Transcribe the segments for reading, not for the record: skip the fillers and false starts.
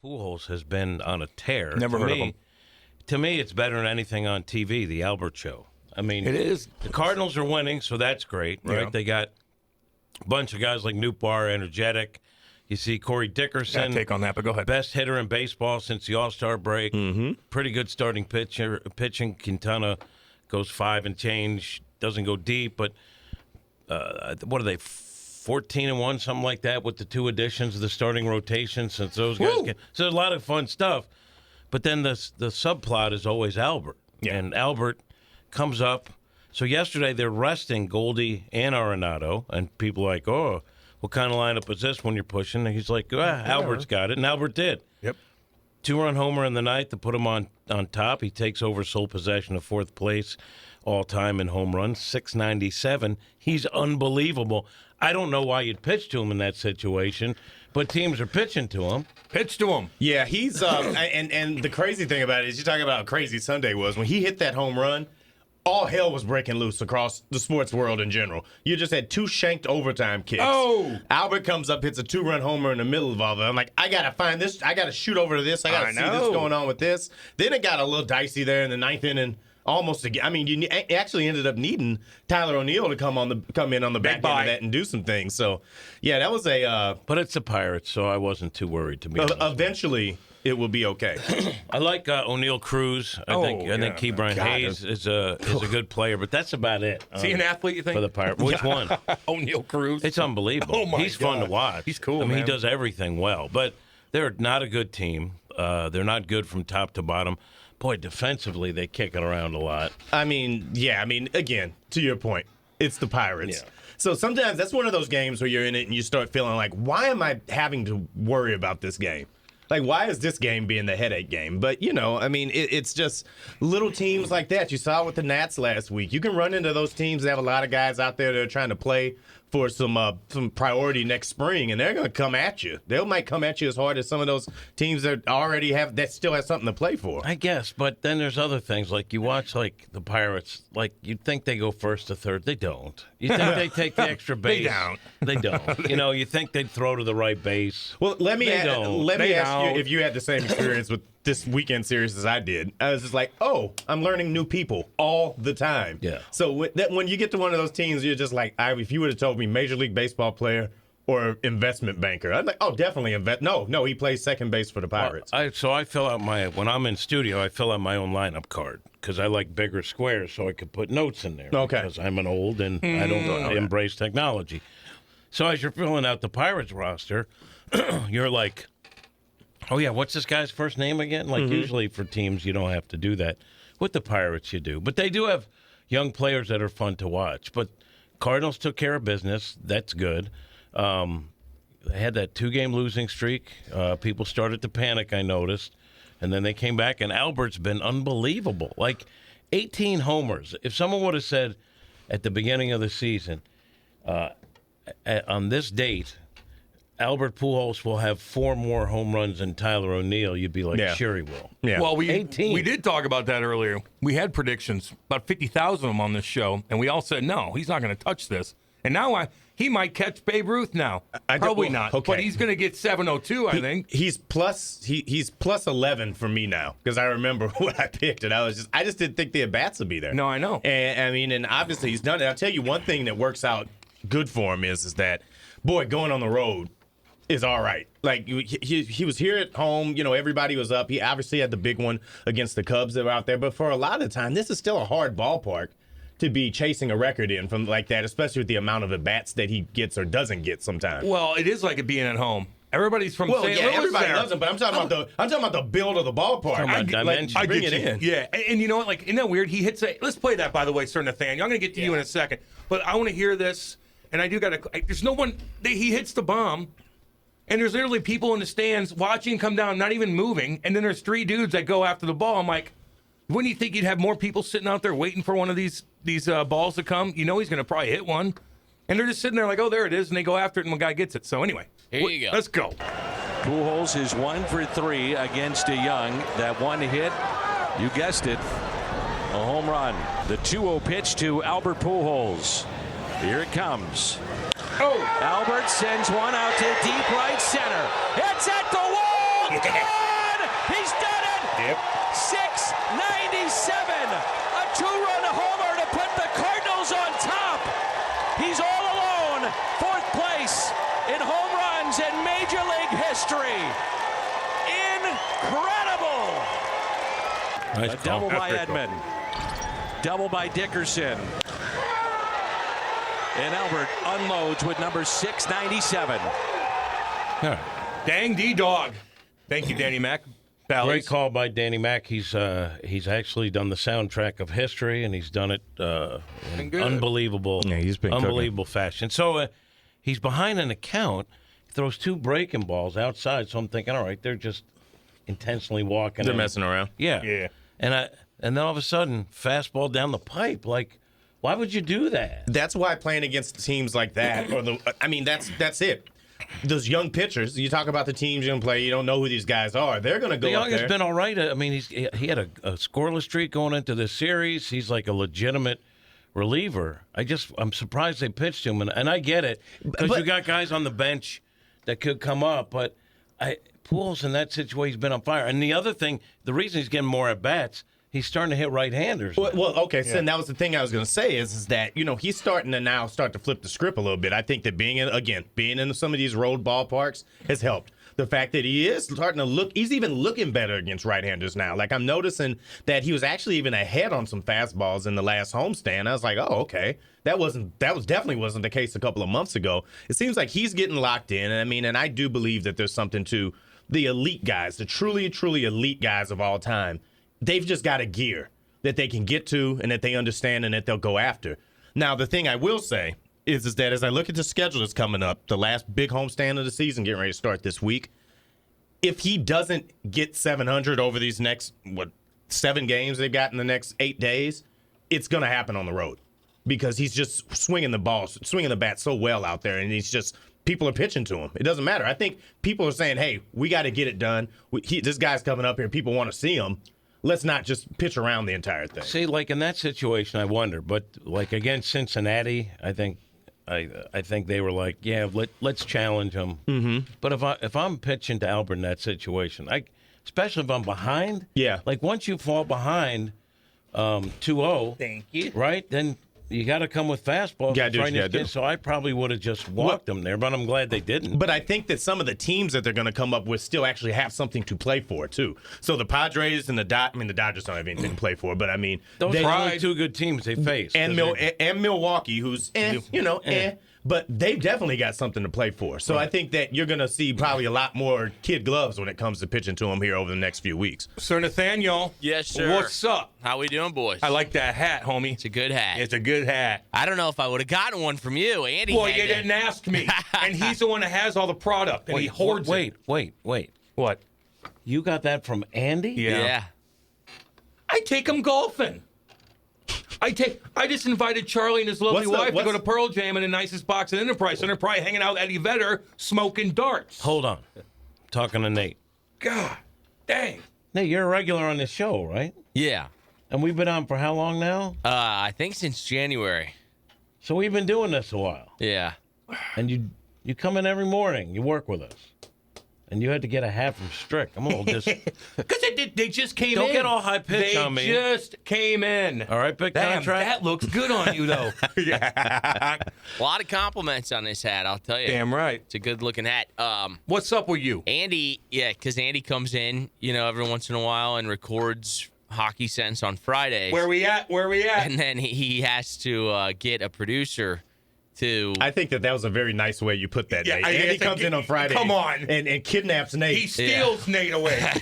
Pujols has been on a tear. Never heard of him. To me, it's better than anything on TV, the Albert Show. I mean, It is. the Cardinals are winning, so that's great, right? Yeah. They got a bunch of guys like Nootbaar, energetic. You see Corey Dickerson, Take on that, but go ahead. best hitter in baseball since the All-Star break. Mm-hmm. Pretty good starting pitching. Quintana goes 5 and change, doesn't go deep, but what are they, 14-1, something like that, with the 2 additions of the starting rotation since those guys Woo! can. So there's a lot of fun stuff. But then the subplot is always Albert. Yeah. And Albert comes up. So yesterday they're resting Goldie and Arenado, and people are like, oh, what kind of lineup is this when you're pushing? And he's like, Albert's got it, and Albert did. Yep. 2-run homer in the ninth to put him on top. He takes over sole possession of 4th place all-time in home runs, 697. He's unbelievable. I don't know why you'd pitch to him in that situation, but teams are pitching to him. Pitch to him. Yeah, he's and the crazy thing about it is, you talking about how crazy Sunday was when he hit that home run. All hell was breaking loose across the sports world in general. You just had 2 shanked overtime kicks. Oh! Albert comes up, hits a 2-run homer in the middle of all of it. I'm like, I got to find this. I got to shoot over to this. I got to see this going on with this. Then it got a little dicey there in the 9th inning. Almost again. I mean, you actually ended up needing Tyler O'Neill to come in on the back end of that and do some things. So, yeah, that was a. But it's the Pirates, so I wasn't too worried, to be honest. Eventually, it will be okay. I like O'Neill Cruz. I think Ke'Bryan Hayes is a good player, but that's about it. Is he an athlete, you think? For the Pirates. Which one? O'Neill Cruz. It's unbelievable. Oh, my He's fun God. to watch. He's cool, I mean, man. he does everything well. But they're not a good team. They're not good from top to bottom. Boy, defensively, they kick it around a lot. I mean, again, to your point, it's the Pirates. Yeah. So sometimes that's one of those games where you're in it and you start feeling like, why am I having to worry about this game? Like, why is this game being the headache game? But, I mean, it's just little teams like that. You saw it with the Nats last week. You can run into those teams that have a lot of guys out there that are trying to play for some priority next spring, and they're going to come at you. They might come at you as hard as some of those teams that still have something to play for. I guess, but then there's other things. Like, you watch, like, the Pirates, like, you'd think they go first to third. They don't. You think they take the extra base. They don't. You think they'd throw to the right base. Well, let me ask you if you had the same experience with this weekend series as I did. I was just like, I'm learning new people all the time. Yeah. So when you get to one of those teams, you're just like, if you would have told me Major League Baseball player or investment banker, I'm like, definitely invest. No, he plays second base for the Pirates. So I fill out when I'm in studio, I fill out my own lineup card because I like bigger squares so I could put notes in there. Okay. Because I'm an old and I don't embrace technology. So as you're filling out the Pirates roster, you're like, oh, yeah, what's this guy's first name again? Like, usually for teams, you don't have to do that. With the Pirates, you do. But they do have young players that are fun to watch. But Cardinals took care of business. That's good. They had that 2-game losing streak. People started to panic, I noticed. And then they came back, and Albert's been unbelievable. Like, 18 homers. If someone would have said at the beginning of the season, on this date, Albert Pujols will have 4 more home runs than Tyler O'Neill, you'd be like, sure he will. Yeah. Well, 18. we did talk about that earlier. We had predictions, about 50,000 of them on this show, and we all said, no, he's not going to touch this. And now he might catch Babe Ruth now. Probably not. Okay. But he's going to get 702, I think. He's plus 11 for me now because I remember what I picked, and I just didn't think the at-bats would be there. No, I know. And obviously he's done it. I'll tell you one thing that works out good for him is that, boy, going on the road is all right. Like, he was here at home. Everybody was up. He obviously had the big one against the Cubs that were out there. But for a lot of the time, this is still a hard ballpark to be chasing a record in from like that, especially with the amount of at-bats that he gets or doesn't get sometimes. Well, it is like it being at home. Everybody's from St. Louis. Everybody loves him, but I'm talking about the build of the ballpark. I bring it in. Yeah, and you know what? Like, isn't that weird? He hits a. Let's play that, by the way, Sir Nathaniel. I'm going to get to you in a second, but I want to hear this, and I do got to. There's no one. He hits the bomb. And there's literally people in the stands watching him come down, not even moving. And then there's 3 dudes that go after the ball. I'm like, wouldn't you think you'd have more people sitting out there waiting for one of these balls to come? He's going to probably hit one. And they're just sitting there like, oh, there it is. And they go after it, and one guy gets it. So anyway, here you go. Let's go. Pujols is 1 for 3 against DeYoung. That one hit, you guessed it, a home run. The 2-0 pitch to Albert Pujols. Here it comes. Albert sends one out to deep right center. It's at the wall. Gone! He's done it! Yep. 697. A 2-run homer to put the Cardinals on top. He's all alone. 4th place in home runs in Major League history. Incredible. Nice A call. double by That's pretty Edman. Double by Dickerson. And Albert unloads with number 697. All right. Dang D-Dog. Thank you, Danny Mac. Great call by Danny Mac. He's actually done the soundtrack of history, and he's done it in good. unbelievable, Yeah, he's been unbelievable fashion. So he's behind an account. He throws 2 breaking balls outside. So I'm thinking, all right, they're just intentionally walking. They're in. messing around. Yeah. Yeah. And then all of a sudden, fastball down the pipe. Like, why would you do that? That's why playing against teams like that, that's it. Those young pitchers, you talk about the teams you're going to play, you don't know who these guys are. They're going to go The up Young there. has been all right. I mean, he had a scoreless streak going into this series. He's like a legitimate reliever. I'm surprised they pitched him, and I get it because you got guys on the bench that could come up, but Pujols in that situation, he's been on fire. And the other thing, the reason he's getting more at bats, he's starting to hit right-handers. Well, okay, so that was the thing I was going to say is that, he's starting to now flip the script a little bit. I think that being in some of these road ballparks has helped. The fact that he is starting to he's even looking better against right-handers now. Like, I'm noticing that he was actually even ahead on some fastballs in the last homestand. I was like, oh, okay. That definitely wasn't the case a couple of months ago. It seems like he's getting locked in. And I do believe that there's something to the elite guys, the truly, truly elite guys of all time. They've just got a gear that they can get to and that they understand and that they'll go after. Now, the thing I will say is that as I look at the schedule that's coming up, the last big homestand of the season getting ready to start this week, if he doesn't get 700 over these next, 7 games they've got in the next 8 days, it's going to happen on the road because he's just swinging the bat so well out there, and people are pitching to him. It doesn't matter. I think people are saying, hey, we got to get it done. This guy's coming up here. People want to see him. Let's not just pitch around the entire thing. See, like in that situation, I wonder. But like against Cincinnati, I think they were like, yeah, let's challenge him. Mm-hmm. But if I'm pitching to Albert in that situation, especially if I'm behind, like once you fall behind 2-0, Thank you. right? Then you got to come with fastballs. Gotta do what you gotta do. So I probably would have just walked them there, but I'm glad they didn't. But I think that some of the teams that they're going to come up with still actually have something to play for, too. So the Padres and the Dodgers don't have anything to play for, but those they are only 2 good teams they faced. and Milwaukee, who's but they've definitely got something to play for. So I think that you're going to see probably a lot more kid gloves when it comes to pitching to them here over the next few weeks. Sir Nathaniel. Yes, sir. What's up? How we doing, boys? I like that hat, homie. It's a good hat. It's a good hat. I don't know if I would have gotten one from you. Andy Well, had you to- didn't ask me. And he's the one that has all the product, and he hoards it. Wait. What? You got that from Andy? Yeah. I take him golfing. I just invited Charlie and his lovely wife to go to Pearl Jam in the nicest box in Enterprise. And they're probably hanging out with Eddie Vedder smoking darts. Hold on. Talking to Nate. God dang. Nate, you're a regular on this show, right? Yeah. And we've been on for how long now? I think since January. So we've been doing this a while. Yeah. And you come in every morning. You work with us. And you had to get a hat from Strick. I'm a little Because they just came in. Don't get all high-pitched on me. They just came in. All right, big Damn, contract. that looks good on you, though. A lot of compliments on this hat, I'll tell you. Damn right. It's a good-looking hat. What's up with you? Andy, because Andy comes in, every once in a while and records Hockey Sense on Fridays. Where we at? And then he has to get a producer to... I think that was a very nice way you put that, Nate. Andy comes in on Friday. Come on. And kidnaps Nate. He steals Nate away.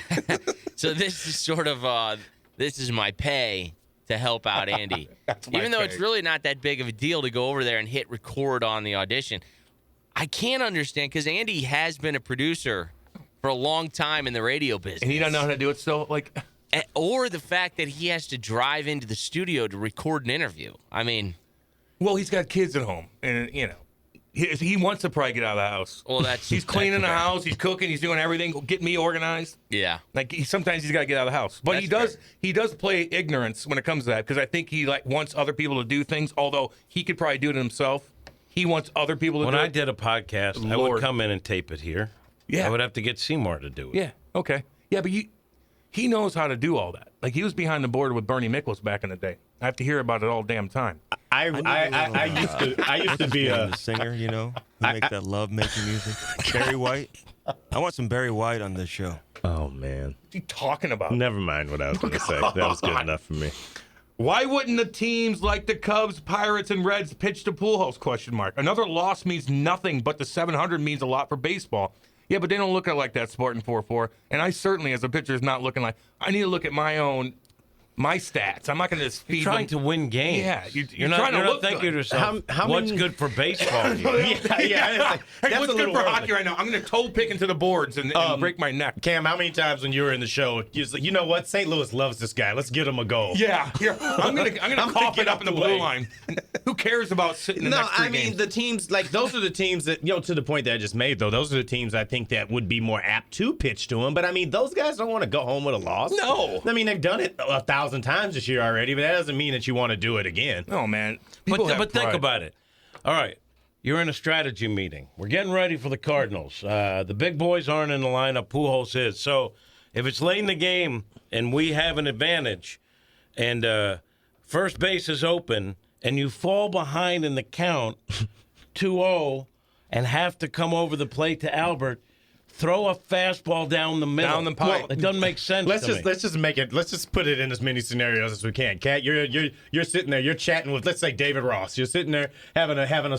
So this is sort of this is my pay to help out Andy. Even though it's really not that big of a deal to go over there and hit record on the audition. I can't understand because Andy has been a producer for a long time in the radio business. And he doesn't know how to do it still? Or the fact that he has to drive into the studio to record an interview. I mean... Well, he's got kids at home, and he wants to probably get out of the house. Well, that's he's cleaning the house, he's cooking, he's doing everything, get me organized. Yeah. Sometimes he's got to get out of the house, but he does play ignorance when it comes to that because I think he wants other people to do things. Although he could probably do it himself, he wants other people to do it. When I did a podcast, I would come in and tape it here. Yeah. I would have to get Seymour to do it. Yeah. Okay. Yeah, but he knows how to do all that. Like, he was behind the board with Bernie Miklasz back in the day. I have to hear about it all damn time. I used to be a singer, you know, who make that love-making music. Barry White. I want some Barry White on this show. Oh, man. What's he talking about? Never mind what I was going to say. That was good enough for me. Why wouldn't the teams like the Cubs, Pirates, and Reds pitch to Pujols? Another loss means nothing, but the 700 means a lot for baseball. Yeah, but they don't look at like that Spartan 4-4. And I certainly, as a pitcher, is not looking like. I need to look at my stats. I'm not going to just feed trying them. to win games. Yeah, you're not trying to look thinking good. to yourself, How what's many- good for baseball? Hey, That's what's a good little for early. hockey right now? I'm going to toe pick into the boards and break my neck. Cam, how many times when you were in the show, you was like, you know what? St. Louis loves this guy. Let's get him a goal. Yeah, here. I'm gonna cough it up in the blue way. line. Who cares about sitting the next 3 games? The teams, like, those are the teams that, to the point that I just made, though, those are the teams I think that would be more apt to pitch to him. But, I mean, those guys don't want to go home with a loss. No. I mean, they've done it 1,000 times this year already, but that doesn't mean that you want to do it again. No, man. But People have think pride. about it. All right, you're in a strategy meeting. We're getting ready for the Cardinals. The big boys aren't in the lineup. Pujols is. So if it's late in the game and we have an advantage and first base is open and you fall behind in the count 2-0 and have to come over the plate to Albert, throw a fastball down the middle. Down the pipe. It doesn't make sense Let's to just me. let's just put it in as many scenarios as we can. Kat, you're sitting there, you're chatting with, let's say, David Ross. You're sitting there having a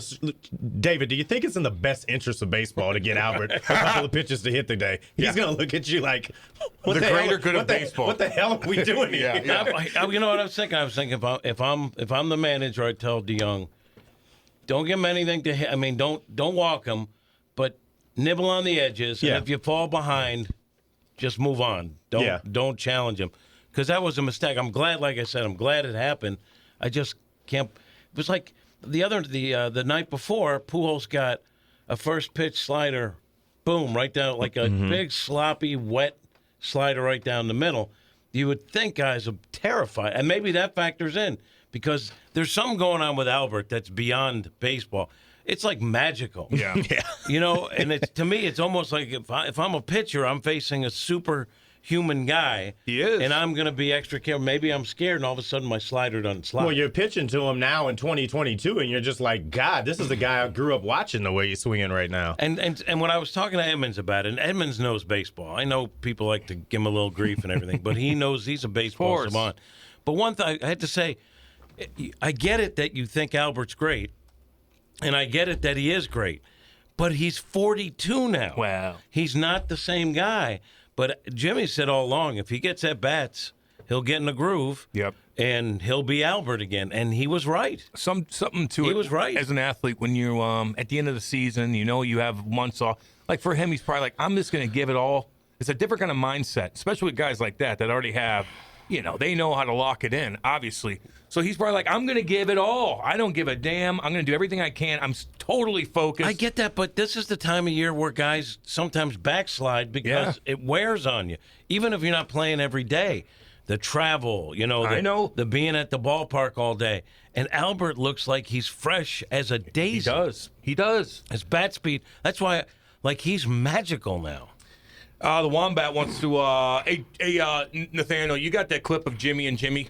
David, do you think it's in the best interest of baseball to get Albert a couple of pitches to hit today? He's gonna look at you like, what The the hell- greater good of what the- baseball. What the hell are we doing here? You know what I was thinking? I was thinking if I'm the manager, I'd tell DeYoung, don't give him anything to hit. I mean, don't walk him, but nibble on the edges. Yeah. And if you fall behind, just move on. Don't challenge him, because that was a mistake. I'm glad, like I said, I'm glad it happened. I just can't. It was like the night before, Pujols got a first pitch slider, boom, right down, like a big sloppy wet slider right down the middle. You would think guys are terrified, and maybe that factors in, because there's something going on with Albert that's beyond baseball. It's like magical. Yeah. And it's, to me, it's almost like if I'm a pitcher, I'm facing a superhuman guy. He is. And I'm going to be extra careful. Maybe I'm scared, and all of a sudden my slider doesn't slide. Well, you're pitching to him now in 2022, and you're just like, God, this is the guy I grew up watching the way he's swinging right now. And when I was talking to Edmonds about it, and Edmonds knows baseball. I know people like to give him a little grief and everything, but he knows he's a baseball course. savant. But one thing I had to say, I get it that you think Albert's great, and I get it that he is great, but he's 42 now. Wow. He's not the same guy. But Jimmy said all along, if he gets at bats, he'll get in the groove. Yep. And he'll be Albert again. And he was right. Something to it. He was right. As an athlete, when you at the end of the season, you have months off. Like for him, he's probably like, I'm just going to give it all. It's a different kind of mindset, especially with guys like that already have, they know how to lock it in, obviously. So he's probably like, I'm going to give it all. I don't give a damn. I'm going to do everything I can. I'm totally focused. I get that, but this is the time of year where guys sometimes backslide because it wears on you. Even if you're not playing every day. The travel, I know. The being at the ballpark all day. And Albert looks like he's fresh as a daisy. He does. His bat speed, that's why, he's magical now. The Wombat wants to, Nathaniel, you got that clip of Jimmy and Jimmy?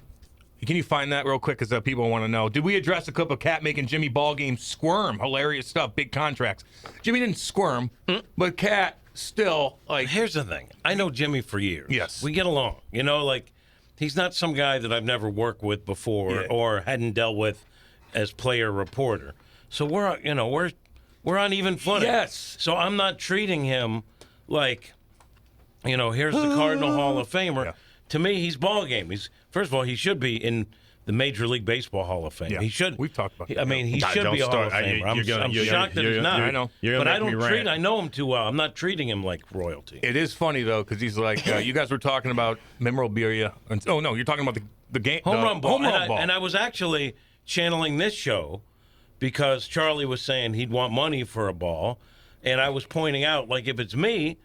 Can you find that real quick because people want to know? Did we address a clip of Cat making Jimmy ball game squirm? Hilarious stuff, big contracts. Jimmy didn't squirm, but Cat still, Here's the thing. I know Jimmy for years. Yes. We get along. He's not some guy that I've never worked with before or hadn't dealt with as player reporter. So we're on even footing. Yes. So I'm not treating him like, here's the Cardinal Hall of Famer. Yeah. To me, he's ball game. First of all, he should be in the Major League Baseball Hall of Fame. Yeah. He should. We've talked about that. I mean, he should Don't be a Hall start. of Famer. I'm You're shocked that he's not. I know. You're But gonna I make don't me treat. rant. I know him too well. I'm not treating him like royalty. It is funny, though, because he's like, you guys were talking about memorabilia. Oh, no, you're talking about the game. Home run ball. Home run ball. And I was actually channeling this show because Charlie was saying he'd want money for a ball. And I was pointing out, if it's me,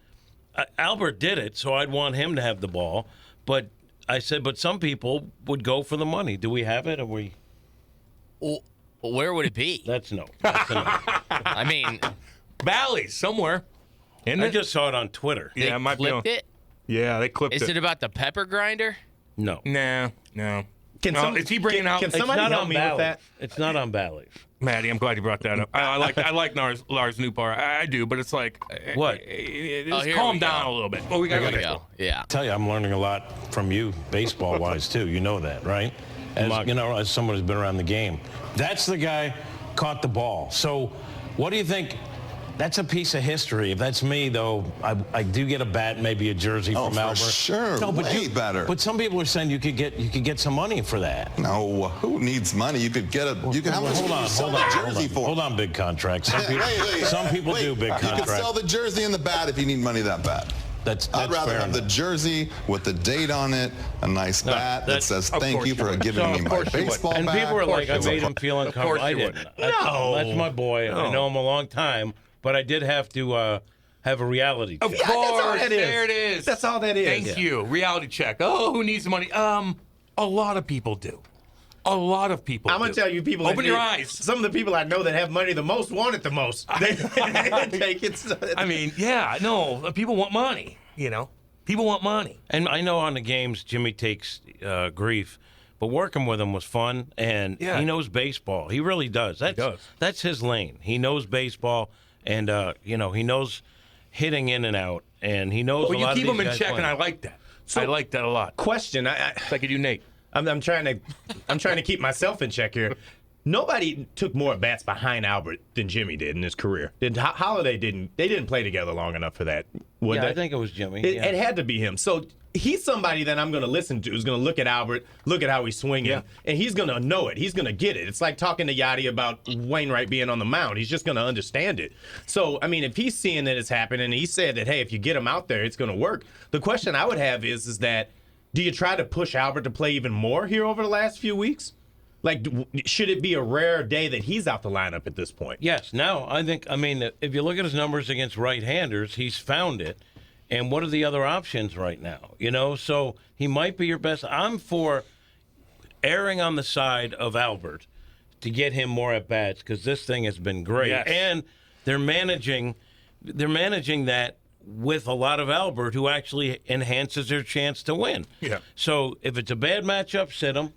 Albert did it, so I'd want him to have the ball. But I said, but some people would go for the money. Do we have it? Or we? Well, where would it be? That's no. That's a no. I mean, Bally's somewhere. Isn't I it? just saw it on Twitter. Yeah, it might be on. flipped it. Yeah, they clipped Is it about the pepper grinder? No. No. Is he bringing out? Can somebody help me with that? It's not on Bally's. Maddie, I'm glad you brought that up. I like Lars Newbar. I do, but it's like What? Just calm down a little bit. Oh, we got to go. Yeah. I tell you, I'm learning a lot from you, baseball-wise, too. You know that, right? As someone who's been around the game. That's the guy caught the ball. So what do you think? That's a piece of history. If that's me, though, I do get a bat, maybe a jersey from Albert. Sure, way better. But some people are saying you could get some money for that. No, who needs money? You could get a. You could. How much Hold would you sell the jersey for? Hold on, big contracts. Some people do big You contracts. could sell the jersey and the bat if you need money that bad. I'd rather fair have the enough. jersey with the date on it, a nice bat that says thank you for giving me my baseball And bat. people were like, I made him feel uncomfortable. I didn't. No. That's my boy. I know him a long time, but I did have to have a reality check. Of course, that's all that is. there it is. That's all that is. Thank you. Reality check. Oh, who needs money? A lot of people do. A lot of people. I'm gonna tell you, people. Open your eyes. Some of the people I know that have money the most want it the most. They take it. I mean, yeah, no, people want money. People want money. And I know on the games, Jimmy takes grief, but working with him was fun, and he knows baseball. He really does. That's his lane. He knows baseball, and he knows hitting in and out, and he knows. Well, a lot you keep of these him in guys check, playing. and I like that. I like that a lot. Question. It's like you do, Nate. I'm trying to keep myself in check here. Nobody took more at bats behind Albert than Jimmy did in his career. Holiday didn't. They didn't play together long enough for that. Would they? I think it was Jimmy. It had to be him. So he's somebody that I'm going to listen to. Who's going to look at Albert, look at how he's swinging, and he's going to know it. He's going to get it. It's like talking to Yachty about Wainwright being on the mound. He's just going to understand it. So I mean, if he's seeing that it's happening, and he said that, hey, if you get him out there, it's going to work. The question I would have is that, do you try to push Albert to play even more here over the last few weeks? Like, should it be a rare day that he's out the lineup at this point? Yes. Now, I mean, if you look at his numbers against right-handers, he's found it. And what are the other options right now? So he might be your best. I'm for erring on the side of Albert to get him more at-bats because this thing has been great. Yes. And they're managing that with a lot of Albert, who actually enhances their chance to win. Yeah. So if it's a bad matchup, sit him.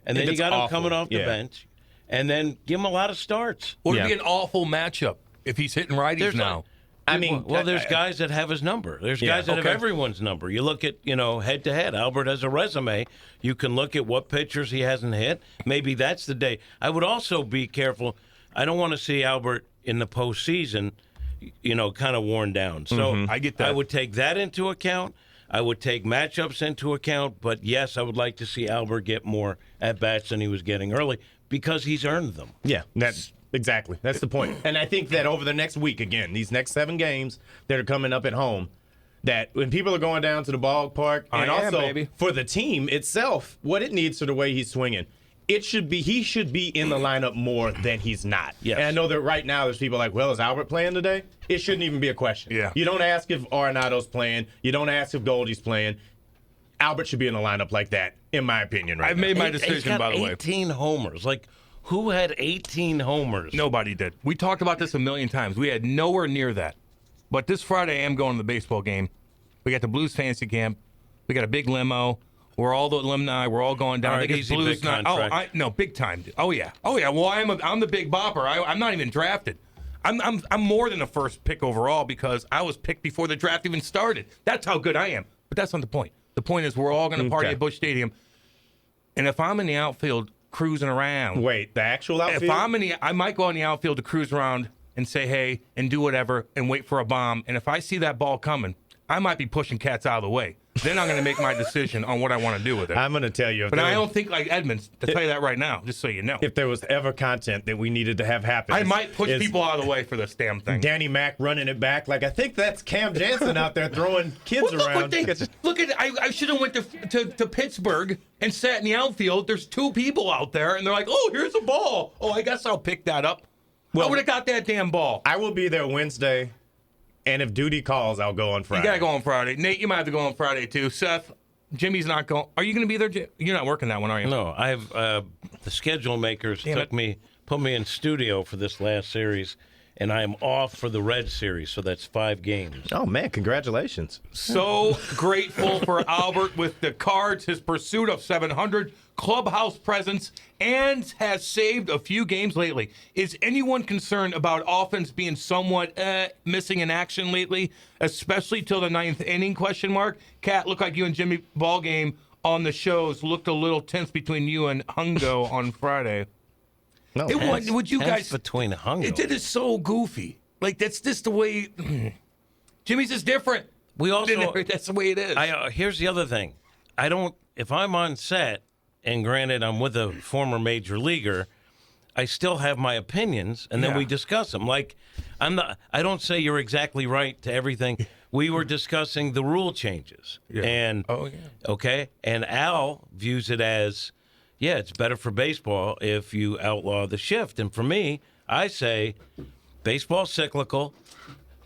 And then you got him coming off the bench, and then give him a lot of starts. Or it'd be an awful matchup if he's hitting righties now. There's guys that have his number. There's guys that have everyone's number. You look at, head to head. Albert has a resume. You can look at what pitchers he hasn't hit. Maybe that's the day. I would also be careful. I don't want to see Albert in the postseason, kind of worn down. So I get that. I would take that into account. I would take matchups into account, but yes, I would like to see Albert get more at-bats than he was getting early because he's earned them. Yeah, that's exactly. That's the point. And I think that over the next week, again, these next 7 games that are coming up at home, that when people are going down to the ballpark, and also for the team itself, what it needs for the way he's swinging, he should be in the lineup more than he's not. Yes. And I know that right now there's people like, well, is Albert playing today? It shouldn't even be a question. Yeah. You don't ask if Arenado's playing. You don't ask if Goldie's playing. Albert should be in a lineup like that, in my opinion, right I've now. made my He's decision, got by the way. 18 homers. Like, who had 18 homers? Nobody did. We talked about this a million times. We had nowhere near that. But this Friday, I am going to the baseball game. We got the Blues Fantasy Camp. We got a big limo. We're all the alumni. We're all going down. All right, easy, big contract. No, big time. Oh yeah. Well, I'm the big bopper. I'm not even drafted. I'm more than a first pick overall because I was picked before the draft even started. That's how good I am. But that's not the point. The point is we're all going to party at Busch Stadium. And if I'm in the outfield cruising around, Wait, the actual outfield? if I might go in the outfield to cruise around and say hey and do whatever and wait for a bomb. And if I see that ball coming, I might be pushing cats out of the way. Then I'm going to make my decision on what I want to do with it. I'm going to tell you. But I don't think like Edmonds, to tell you that right now, just so you know. If there was ever content that we needed to have happen, I might push people out of the way for this damn thing. Danny Mac running it back. Like, I think that's Cam Jansen out there throwing kids around. Look at I should have went to Pittsburgh and sat in the outfield. There's 2 people out there, and they're like, oh, here's a ball. Oh, I guess I'll pick that up. I would have got that damn ball. I will be there Wednesday, and if duty calls, I'll go on Friday. You got to go on Friday. Nate, you might have to go on Friday, too. Seth, Jimmy's not going. Are you going to be there, Jim? You're not working that one, are you? No, I have the schedule makers put me in studio for this last series, and I am off for the Red Series, so that's 5 games. Oh, man, congratulations. So grateful for Albert with the Cards, his pursuit of 700, clubhouse presence, and has saved a few games lately. Is anyone concerned about offense being somewhat missing in action lately, especially till the 9th inning, question mark? Kat, looked like you and Jimmy Ballgame on the shows looked a little tense between you and Hungo on Friday. No, Would you guys between Hungo? It is so goofy. Like, that's just the way. Jimmy's is different. We also that's the way it is. Here's the other thing. If I'm on set, and granted I'm with a former major leaguer, I still have my opinions, and then we discuss them. Like, I don't say you're exactly right to everything. We were discussing the rule changes. Yeah. And okay, and Al views it as, yeah, it's better for baseball if you outlaw the shift. And for me, I say baseball's cyclical.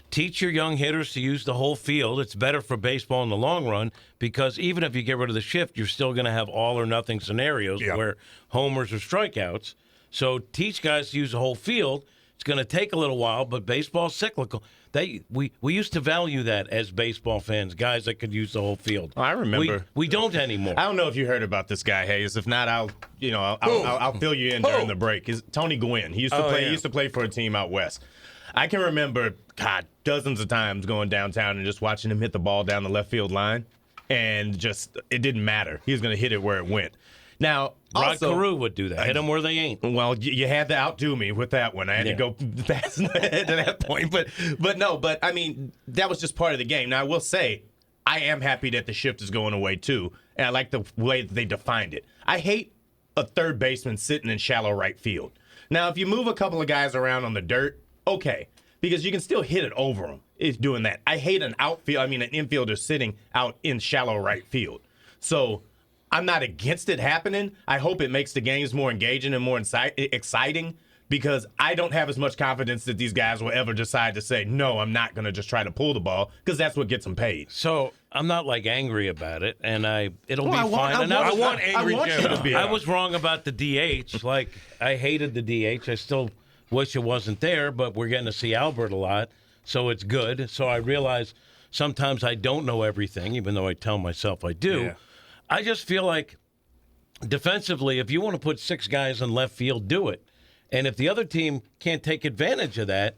Teach your young hitters to use the whole field. It's better for baseball in the long run because even if you get rid of the shift, you're still going to have all or nothing scenarios where homers or strikeouts. So teach guys to use the whole field. It's going to take a little while, but baseball's cyclical. We used to value that as baseball fans, guys that could use the whole field. I remember. We don't anymore. I don't know if you heard about this guy, Hayes. If not, I'll fill you in during the break. It's Tony Gwynn. He used to play. He used to play for a team out west. I can remember, dozens of times going downtown and just watching him hit the ball down the left field line, and just it didn't matter. He was going to hit it where it went. Now, Rod Carew would do that. Hit them where they ain't. Well, you had to outdo me with that one. I had to go past to that point. But I mean, that was just part of the game. Now, I will say, I am happy that the shift is going away, too. And I like the way that they defined it. I hate a third baseman sitting in shallow right field. Now, if you move a couple of guys around on the dirt, okay, because you can still hit it over them if doing that. I hate an infielder sitting out in shallow right field. So I'm not against it happening. I hope it makes the games more engaging and more exciting because I don't have as much confidence that these guys will ever decide to say, no, I'm not going to just try to pull the ball because that's what gets them paid. So I'm not like angry about it, and it'll be fine. I want angry Jim. I was wrong about the DH. Like, I hated the DH. I still wish it wasn't there, but we're getting to see Albert a lot, so it's good. So I realize sometimes I don't know everything, even though I tell myself I do. Yeah. I just feel like defensively, if you want to put 6 guys in left field, do it. And if the other team can't take advantage of that,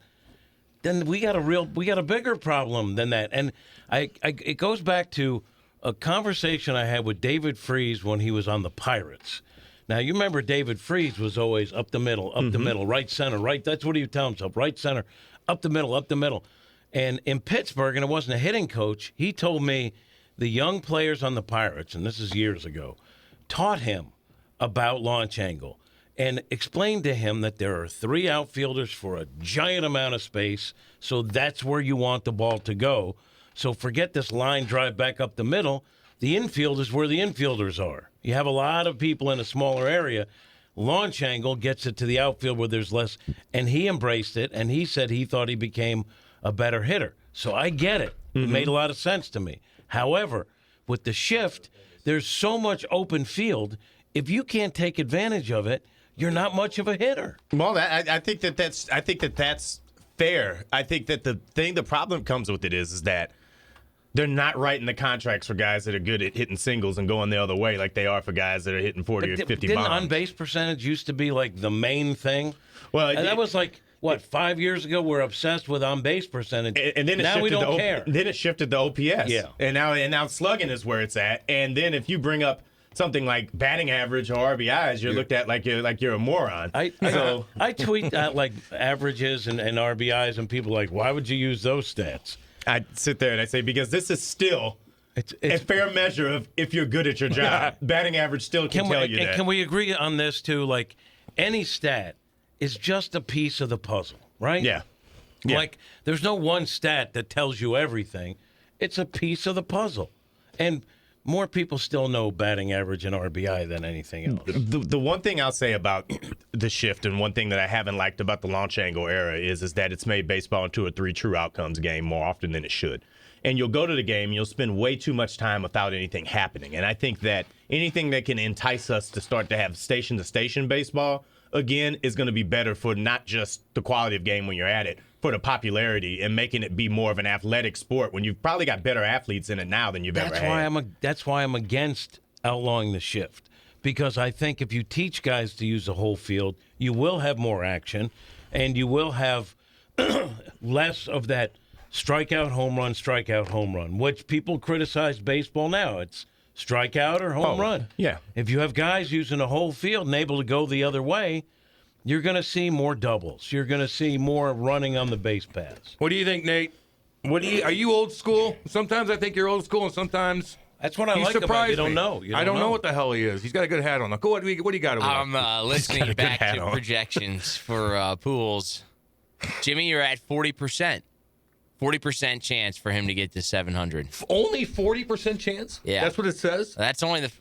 then we got a bigger problem than that. And it goes back to a conversation I had with David Freese when he was on the Pirates. Now, you remember David Freese was always up the middle, the middle, right center, right. That's what he would tell himself, right center, up the middle, up the middle. And in Pittsburgh, and it wasn't a hitting coach, he told me the young players on the Pirates, and this is years ago, taught him about launch angle and explained to him that there are 3 outfielders for a giant amount of space, so that's where you want the ball to go. So forget this line drive back up the middle. The infield is where the infielders are. You have a lot of people in a smaller area. Launch angle gets it to the outfield where there's less, and he embraced it, and he said he thought he became a better hitter. So I get it. It made a lot of sense to me. However, with the shift, there's so much open field. If you can't take advantage of it, you're not much of a hitter. Well, I think that's fair. I think that the problem comes with it is that they're not writing the contracts for guys that are good at hitting singles and going the other way like they are for guys that are hitting 40 or 50 bombs. Didn't on-base percentage used to be like the main thing? Well, and that was like, 5 years ago we're obsessed with on-base percentage. And then now we don't care. Then it shifted to OPS. Yeah. And now slugging is where it's at. And then if you bring up something like batting average or RBIs, you're looked at like you're a moron. I tweet that like averages and RBIs, and people are like, why would you use those stats? I sit there and I say, because this is still a fair measure of if you're good at your job. Batting average still can tell you that. Can we agree on this, too? Like, any stat is just a piece of the puzzle, right? Yeah. Like, there's no one stat that tells you everything. It's a piece of the puzzle. And more people still know batting average and RBI than anything else. The one thing I'll say about the shift, and one thing that I haven't liked about the launch angle era is that it's made baseball into a 3 true outcomes game more often than it should. And you'll go to the game, and you'll spend way too much time without anything happening. And I think that anything that can entice us to start to have station-to-station baseball again, is going to be better for not just the quality of game when you're at it, for the popularity and making it be more of an athletic sport when you've probably got better athletes in it now than you've ever had. That's why I'm against outlawing the shift, because I think if you teach guys to use the whole field, you will have more action, and you will have less of that strikeout, home run, which people criticize baseball now. It's strikeout or home run. Yeah. If you have guys using the whole field and able to go the other way, you're going to see more doubles. You're going to see more running on the base paths. What do you think, Nate? Are you old school? Sometimes I think you're old school, and sometimes that's what I like about you. Don't know. I don't know what the hell he is. He's got a good hat on. Go ahead. What do you got over there? I'm listening back to projections for Pujols. Jimmy, you're at 40%. 40% chance for him to get to 700. Only 40% chance? Yeah. That's what it says? That's only the...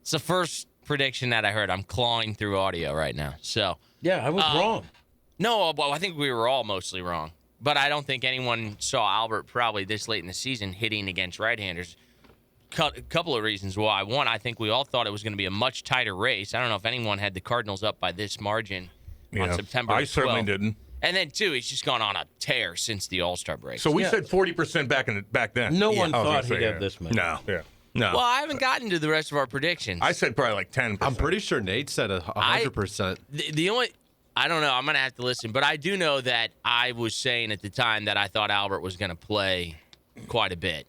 It's the first prediction that I heard. I'm clawing through audio right now. So... Yeah, I was wrong. No, well, I think we were all mostly wrong. But I don't think anyone saw Albert probably this late in the season hitting against right-handers. A couple of reasons why. One, I think we all thought it was going to be a much tighter race. I don't know if anyone had the Cardinals up by this margin on September 12th. I certainly didn't. And then, too, he's just gone on a tear since the All-Star break. So we said 40% back then. No one thought he'd have this many. No. Yeah. No. Well, I haven't gotten to the rest of our predictions. I said probably like 10%. I'm pretty sure Nate said 100%. The only... I don't know. I'm going to have to listen. But I do know that I was saying at the time that I thought Albert was going to play quite a bit.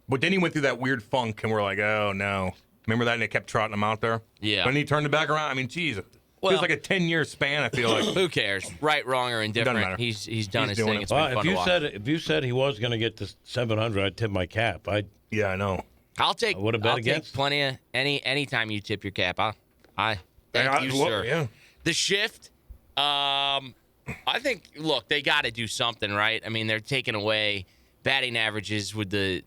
But then he went through that weird funk, and we're like, oh, no. Remember that? And they kept trotting him out there? Yeah. But then he turned it back around. I mean, geez. It was like a 10-year span, I feel like. Who cares? Right, wrong, or indifferent. He's done his thing. It's been fun to watch. If you said he was going to get to 700, I'd tip my cap. Yeah, I know. I'll take plenty of anytime you tip your cap. Thank you, sir. Yeah. The shift, I think, look, they got to do something, right? I mean, they're taking away batting averages with the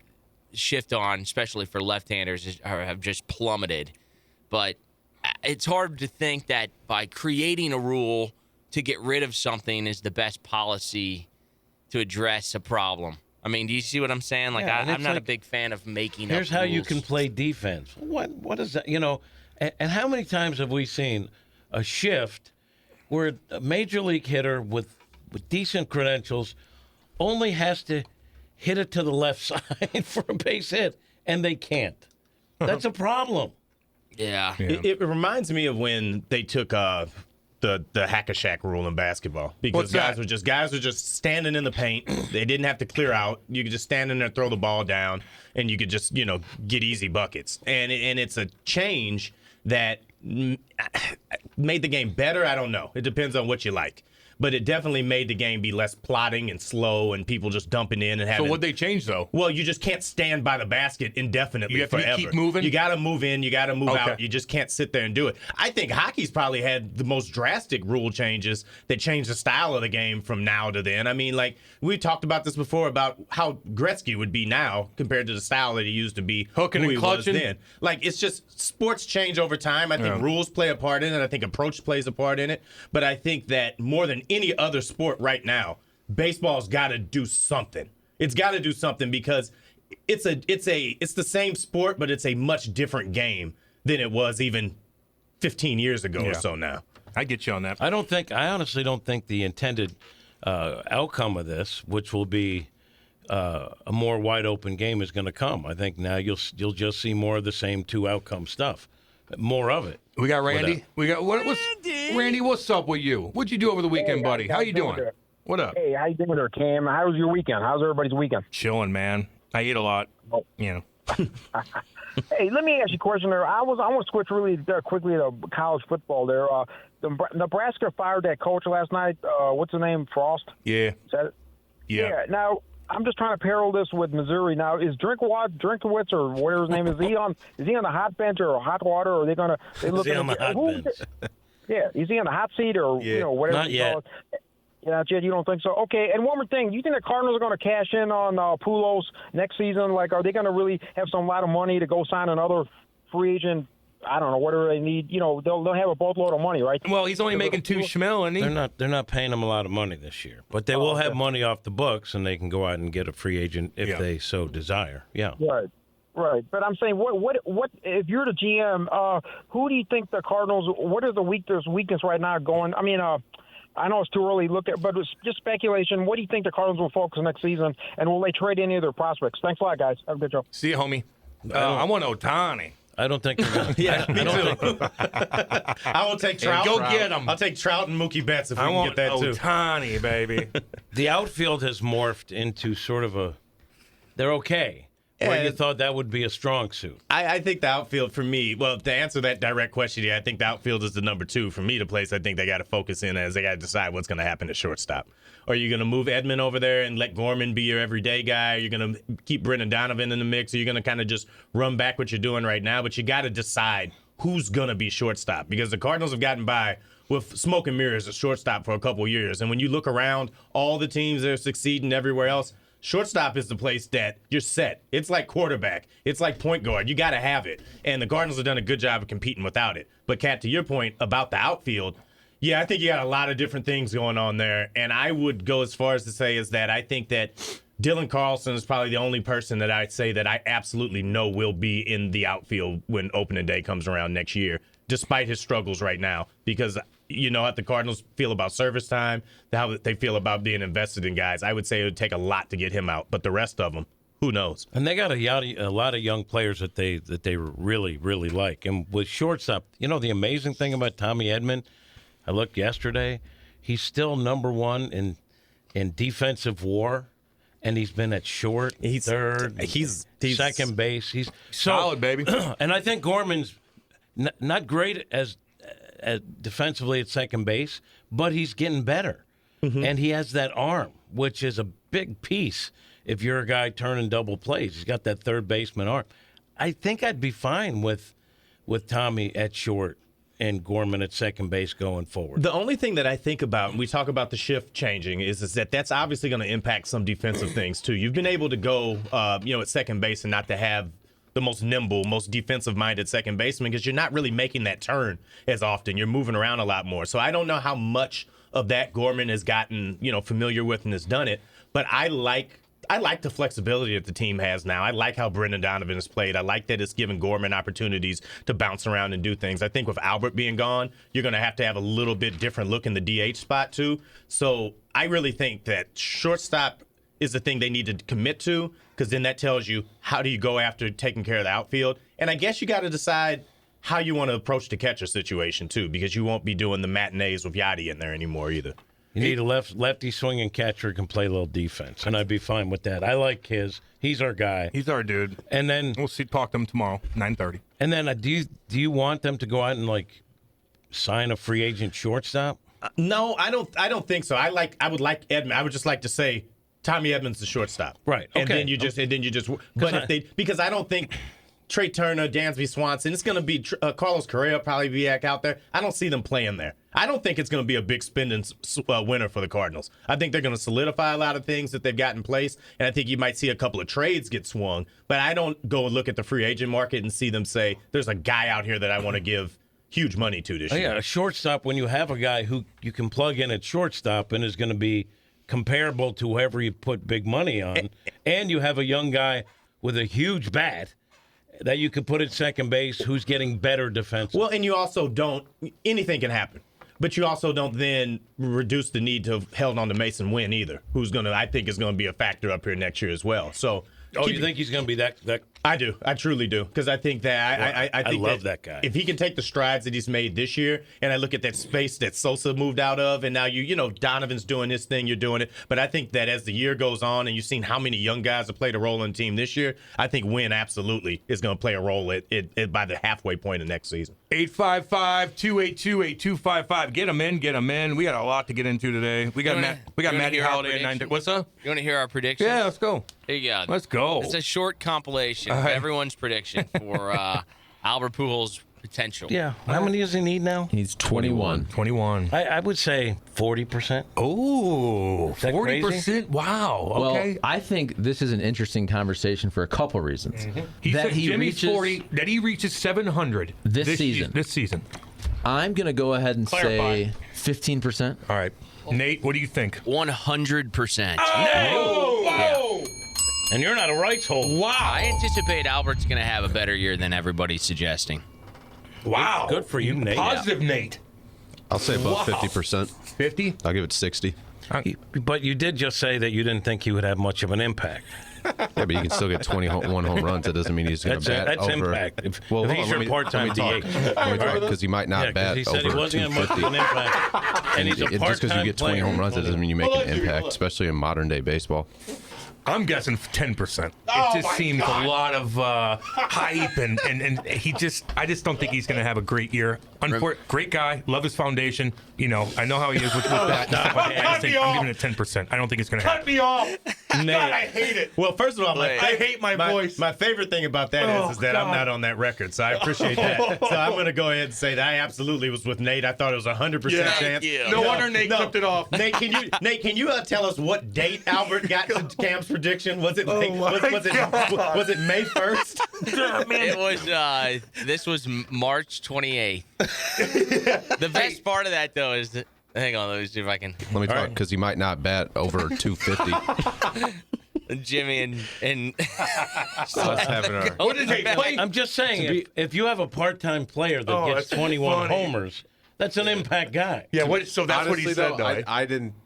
shift on, especially for left-handers, have just plummeted. But it's hard to think that by creating a rule to get rid of something is the best policy to address a problem. I mean, do you see what I'm saying? Like, I'm not a big fan of making here's up how rules. You can play defense. What is that? You know, and how many times have we seen a shift where a major league hitter with decent credentials only has to hit it to the left side for a base hit, and they can't? That's a problem. Yeah. It reminds me of when they took the hack-a-shack rule in basketball, because guys were just standing in the paint. They didn't have to clear out. You could just stand in there, throw the ball down, and you could just get easy buckets. And it's a change that made the game better. I don't know. It depends on what you like. But it definitely made the game be less plodding and slow and people just dumping in and having... So what'd they change, though? Well, you just can't stand by the basket indefinitely forever. You have to keep moving? You got to move in. You got to move out. You just can't sit there and do it. I think hockey's probably had the most drastic rule changes that changed the style of the game from now to then. I mean, like, we talked about this before about how Gretzky would be now compared to the style that he used to be. Hooking and clutching. Was then. Like, it's just sports change over time. I think rules play a part in it. I think approach plays a part in it. But I think that more than any other sport right now, baseball's got to do something. It's got to do something because it's the same sport, but it's a much different game than it was even 15 years ago or so now. I get you on that. I honestly don't think the intended outcome of this, which will be a more wide open game, is going to come. I think now you'll just see more of the same two outcome stuff. More of it. We got Randy. Randy, what's up with you? What'd you do over the weekend, buddy? How you doing? What up? Hey, how you doing there, Cam? How was your weekend? How's everybody's weekend? Chilling, man. I eat a lot. Hey, let me ask you a question there. I want to switch really quickly to college football there. Nebraska fired that coach last night. What's his name? Frost? Yeah. Is that it? Yeah. Now, I'm just trying to parallel this with Missouri. Now, is Drinkowitz or whatever his name is he on the hot bench or hot water? Or are they going to? Is he on the hot bench? Yeah, is he on the hot seat or whatever? Not yet. Call it? Yeah, not yet. You don't think so? Okay. And one more thing, you think the Cardinals are going to cash in on Pujols next season? Like, are they going to really have some lot of money to go sign another free agent? I don't know, whatever they need. They'll have a boatload of money, right? Well, he's only making $2 schmil, isn't he? They're not paying him a lot of money this year, but they will have money off the books, and they can go out and get a free agent if they so desire. Yeah. Right. Right, but I'm saying, what if you're the GM? Who do you think the Cardinals? What are the weakness right now going? I mean, I know it's too early to look at, but it's just speculation. What do you think the Cardinals will focus next season, and will they trade any of their prospects? Thanks a lot, guys. Have a good show. See you, homie. I want Ohtani. I don't think they're going to. Yeah, me too. I will take Trout. Go get him. I'll take Trout and Mookie Betts if we can get that too. Ohtani, baby. The outfield has morphed into sort of they're okay. Where you thought that would be a strong suit. I think the outfield for me, well, to answer that direct question, yeah, I think the outfield is the number 2 for me. The place I think they got to focus in as they got to decide what's going to happen at shortstop. Are you going to move Edman over there and let Gorman be your everyday guy? Are you going to keep Brendan Donovan in the mix? Or are you going to kind of just run back what you're doing right now? But you got to decide who's going to be shortstop, because the Cardinals have gotten by with smoke and mirrors at shortstop for a couple of years. And when you look around all the teams that are succeeding everywhere else, shortstop is the place that you're set. It's like quarterback. It's like point guard. You got to have it. And the Cardinals have done a good job of competing without it. But, Kat, to your point about the outfield, yeah, I think you got a lot of different things going on there. And I would go as far as to say is that I think that Dylan Carlson is probably the only person that I'd say that I absolutely know will be in the outfield when opening day comes around next year, despite his struggles right now. Because you know how the Cardinals feel about service time, how they feel about being invested in guys. I would say it would take a lot to get him out, but the rest of them, who knows? And they got a lot of young players that they really, really like. And with shortstop, the amazing thing about Tommy Edman, I looked yesterday, he's still number 1 in defensive WAR, and he's been at short, third, he's second base. He's solid, baby. And I think Gorman's not great as defensively at second base, but he's getting better. Mm-hmm. And he has that arm, which is a big piece if you're a guy turning double plays. He's got that third baseman arm. I think I'd be fine with Tommy at short and Gorman at second base going forward. The only thing that I think about, and we talk about the shift changing, is that that's obviously going to impact some defensive things too. You've been able to go, at second base and not to have the most nimble, most defensive-minded second baseman, because you're not really making that turn as often. You're moving around a lot more. So I don't know how much of that Gorman has gotten, familiar with and has done it. But I like the flexibility that the team has now. I like how Brendan Donovan has played. I like that it's given Gorman opportunities to bounce around and do things. I think with Albert being gone, you're going to have a little bit different look in the DH spot too. So I really think that shortstop is the thing they need to commit to, because then that tells you how do you go after taking care of the outfield. And I guess you got to decide how you want to approach the catcher situation too, because you won't be doing the matinees with Yachty in there anymore either. You need a lefty swinging catcher who can play a little defense, and I'd be fine with that. I like his. He's our guy. He's our dude. And then we'll talk to him tomorrow, 9:30. And then do you want them to go out and sign a free agent shortstop? No, I don't think so. I would like Edman. I would just like to say Tommy Edman's the shortstop. Right. Okay. And then you just but because I don't think Trey Turner, Dansby Swanson, it's going to be Carlos Correa probably be back out there. I don't see them playing there. I don't think it's going to be a big spending winner for the Cardinals. I think they're going to solidify a lot of things that they've got in place, and I think you might see a couple of trades get swung. But I don't go and look at the free agent market and see them say, there's a guy out here that I want to give huge money to this year. Yeah, a shortstop, when you have a guy who you can plug in at shortstop and is going to be comparable to whoever you put big money on, and you have a young guy with a huge bat that you could put at second base who's getting better defense. Well, and you also don't – anything can happen. But you also don't then reduce the need to have held on to Mason Wynn either, who's going to – I think is going to be a factor up here next year as well. So – you think he's going to be that? I do. I truly do. Because I think that I love that guy. If he can take the strides that he's made this year, and I look at that space that Sosa moved out of, and now Donovan's doing this thing, you're doing it. But I think that as the year goes on, and you've seen how many young guys have played a role in the team this year, I think Wynn absolutely is going to play a role by the halfway point of next season. 855-282-8255. Get them in. We got a lot to get into today. We got Matty Holiday at 9:30. What's up? You want to hear our predictions? Yeah, let's go. Here you go. Let's go. It's a short compilation of everyone's prediction for Albert Pujols' potential. Yeah. How many does he need now? He's 21. 21. I would say 40%. Oh, 40%? Wow. Okay. Well, I think this is an interesting conversation for a couple reasons. Mm-hmm. He said Jimmy's 40, that he reaches 700 this season. This season. I'm going to go ahead and say 15%. All right. Nate, what do you think? 100%. Oh! Yeah. And you're not a rights holder. Wow. I anticipate Albert's going to have a better year than everybody's suggesting. Wow. Good for you, Nate. Positive, Nate. I'll say above 50%. 50? I'll give it 60. But you did just say that you didn't think he would have much of an impact. Yeah, but you can still get 21 home runs. It doesn't mean he's going to bat That's over. impact. If Well, he's your part-time DH. Because he might not bat he said over he wasn't going to much of 250. an impact. And he's a part-time Just because you get 20 player. home runs, it doesn't mean you make an impact, especially in modern-day baseball. I'm guessing 10%. It just seems a lot of hype, and I just don't think he's going to have a great year. Great guy, love his foundation. You know, I know how he is with that. And stuff like that. I'm giving it 10%. I don't think it's going to happen. Cut me off. Nate, I hate it. Well, first of all, I hate my voice. My favorite thing about that is that I'm not on that record, so I appreciate that. So I'm going to go ahead and say that I absolutely was with Nate. I thought it was 100% chance. No wonder Nate clipped it off. Nate, can you tell us what date Albert got to Cam's prediction? Was it was it May 1st? It was. This was March 28th. The best part of that, though, is that. Hang on, let me see if I can. Let me talk, because he might not bat over 250. Jimmy and Us having our. What did they play? I'm just saying, if you have a part-time player that gets 21 homers, that's an impact guy. Yeah, so that's Honestly, what he said, though.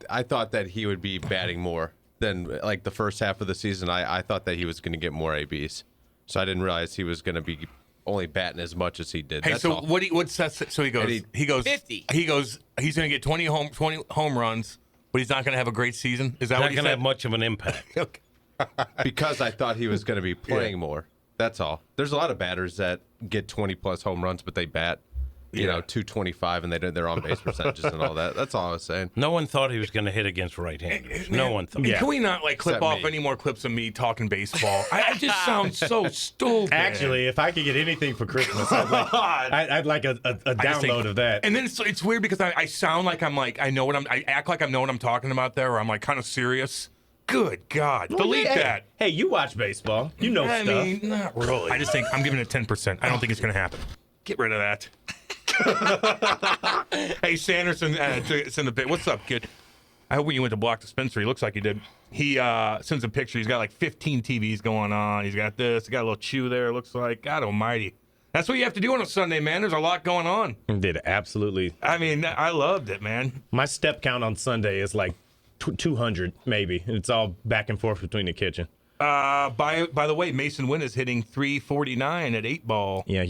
I thought that he would be batting more than like the first half of the season. I thought that he was going to get more ABs. So I didn't realize he was going to be only batting as much as he did. Hey, That's so all. what's that? So he goes 50. He goes. He's going to get 20 home runs, but he's not going to have a great season. Is that Not what he going to said? have much of an impact. Okay. Because I thought he was going to be playing more. That's all. There's a lot of batters that get 20-plus home runs, but they bat, 225, and their on-base percentages and all that. That's all I was saying. No one thought he was going to hit against right-handers. No one thought. Can we not clip Except off me. any more clips of me talking baseball? I just sound so stupid. Actually, if I could get anything for Christmas, I'd like a download of that. And then it's weird because I sound like I act like I know what I'm talking about there, or I'm like kind of serious. Good God, delete that. Hey, you watch baseball. You know I stuff. mean, not really. I just think I'm giving it 10%. I don't think it's going to happen. Get rid of that. Hey, Sanderson, send the bit. What's up, kid? I hope when you went to Block Dispensary, looks like you did. He sends a picture. He's got like 15 TVs going on. He's got this. He got a little chew there. Looks like God Almighty. That's what you have to do on a Sunday, man. There's a lot going on. Did absolutely. I mean, I loved it, man. My step count on Sunday is like 200 maybe. It's all back and forth between the kitchen. By the way, Mason Wynn is hitting 349 at 8-ball. Yeah,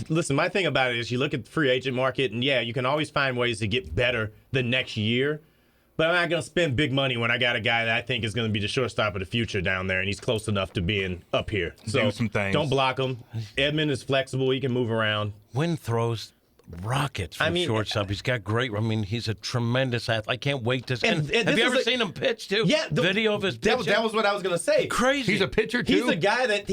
listen, my thing about it is you look at the free agent market, and yeah, you can always find ways to get better the next year. But I'm not going to spend big money when I got a guy that I think is going to be the shortstop of the future down there, and he's close enough to being up here. So do some things. Don't block him. Edmund is flexible. He can move around. Wynn throws rockets from shortstop. He's got great. He's a tremendous athlete. I can't wait to. And have you ever seen him pitch too? Yeah, video of his pitch. That was what I was going to say. Crazy. He's a pitcher too. He's a guy that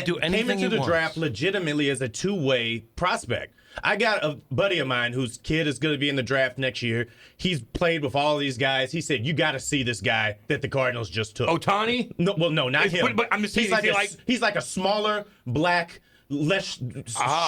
do came anything into he the wants. draft legitimately as a two-way prospect. I got a buddy of mine whose kid is going to be in the draft next year. He's played with all these guys. He said, "You got to see this guy that the Cardinals just took." Ohtani? No, not him. But I'm just saying, he's like a smaller, black, less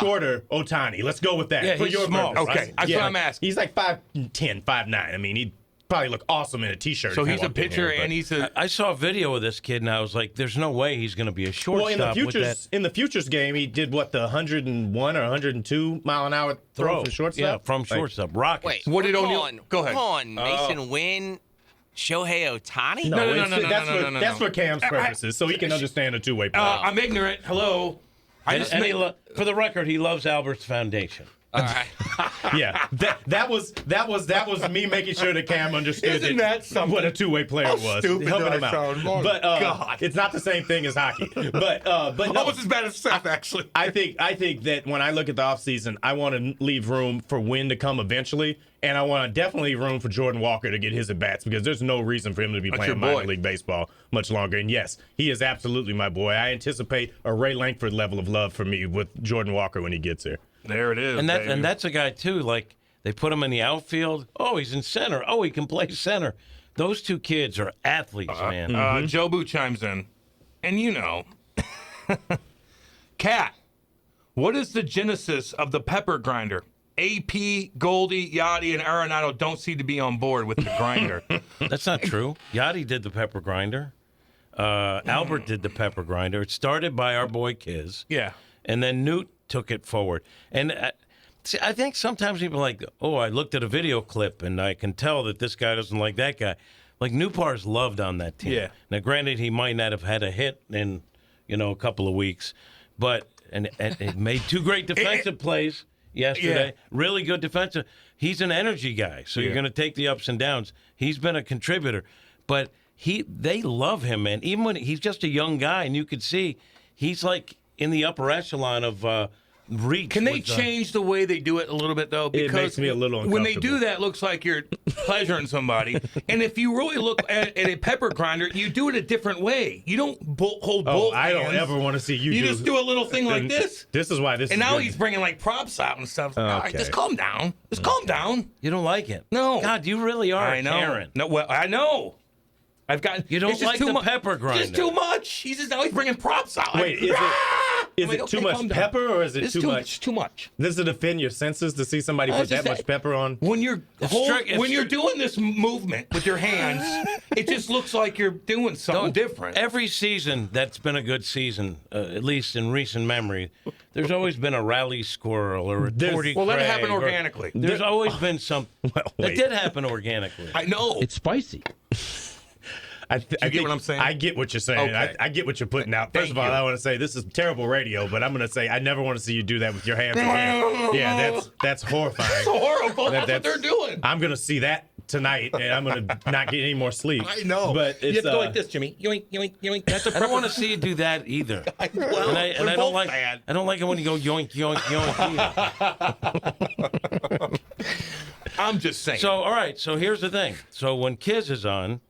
shorter Ohtani. Let's go with that. Yeah, for he's your small. purpose. Okay, that's what I'm asking. He's like 5'10", 5'9". I mean, he'd probably look awesome in a T-shirt. So if he he's a walked in pitcher, here, and he's a. I saw a video of this kid, and I was like, "There's no way he's going to be a shortstop." Well, in the futures game, he did the 101 or 102 mile an hour throw from shortstop. Yeah, from shortstop. Rockets. Wait, What did O'Neal? Go ahead. Come on, Mason Wynn, Shohei Ohtani? No. That's for Cam's purposes, so he can understand a two-way play. I'm ignorant. Hello. For the record, he loves Albert's foundation. All right. Yeah, that was me making sure that Cam understood Isn't that something? what a two-way player was, stupid helping do him I out. sound? Oh, But God. it's not the same thing as hockey. But no, Almost as bad as Seth, actually. I think that when I look at the offseason, I want to leave room for Wynn to come eventually, and I want to definitely leave room for Jordan Walker to get his at-bats because there's no reason for him to be playing minor league baseball much longer. And yes, he is absolutely my boy. I anticipate a Ray Langford level of love for me with Jordan Walker when he gets here. There it is. And that's a guy too. Like they put him in the outfield. Oh, he's in center. Oh, he can play center. Those two kids are athletes, man. Joe Boo chimes in, and Kat, what is the genesis of the pepper grinder? AP, Goldie, Yachty, and Arenado don't seem to be on board with the grinder. That's not true. Yachty did the pepper grinder. Albert did the pepper grinder. It started by our boy Kiz. Yeah. And then Newt took it forward. And see, I think sometimes people are like, oh, I looked at a video clip and I can tell that this guy doesn't like that guy. Like Newpar's loved on that team. Yeah. Now, granted, he might not have had a hit in, a couple of weeks, but and it made 2 great defensive plays yesterday. Yeah. Really good defensive. He's an energy guy, so you're going to take the ups and downs. He's been a contributor, but they love him, man. Even when he's just a young guy, and you could see he's like in the upper echelon of reach. Can they change the way they do it a little bit, though? Because it makes me a little uncomfortable. When they do that, it looks like you're pleasuring somebody. And if you really look at a pepper grinder, you do it a different way. You don't hold both I hands. don't ever want to see you. You do just do a little thing like this. This is why this. And is now good. he's bringing like props out and stuff. All right, Okay. just calm down. Just calm down. You don't like it? No. God, you really are. I know. Karen. No, well, I know. I've got. You don't it's just like too the pepper grinder. Just too much. He's just now he's bringing props out. Wait, is it too much pepper or is it too much? It's too much. Does it offend your senses to see somebody put that much pepper on? When you're doing this movement with your hands, it just looks like you're doing something different. Every season that's been a good season, at least in recent memory, there's always been a rally squirrel or a torty Well, let it Craig happen or- organically. There's always been some. That wait. did happen organically. I know. It's spicy. I get what I'm saying? I get what you're saying. Okay. I get what you're putting out. First Thank of all, you. I want to say this is terrible radio, but I'm going to say I never want to see you do that with your hands again. Yeah, that's horrifying. It's horrible. That's what they're doing. I'm going to see that tonight, and I'm going to not get any more sleep. I know. But You it's have to go like this, Jimmy. Yoink, yoink, yoink. That's a I don't want to see you do that either. Well, and I they're don't both like. bad. I don't like it when you go yoink, yoink, yoink. Either. I'm just saying. So all right. So here's the thing. So when Kiz is on,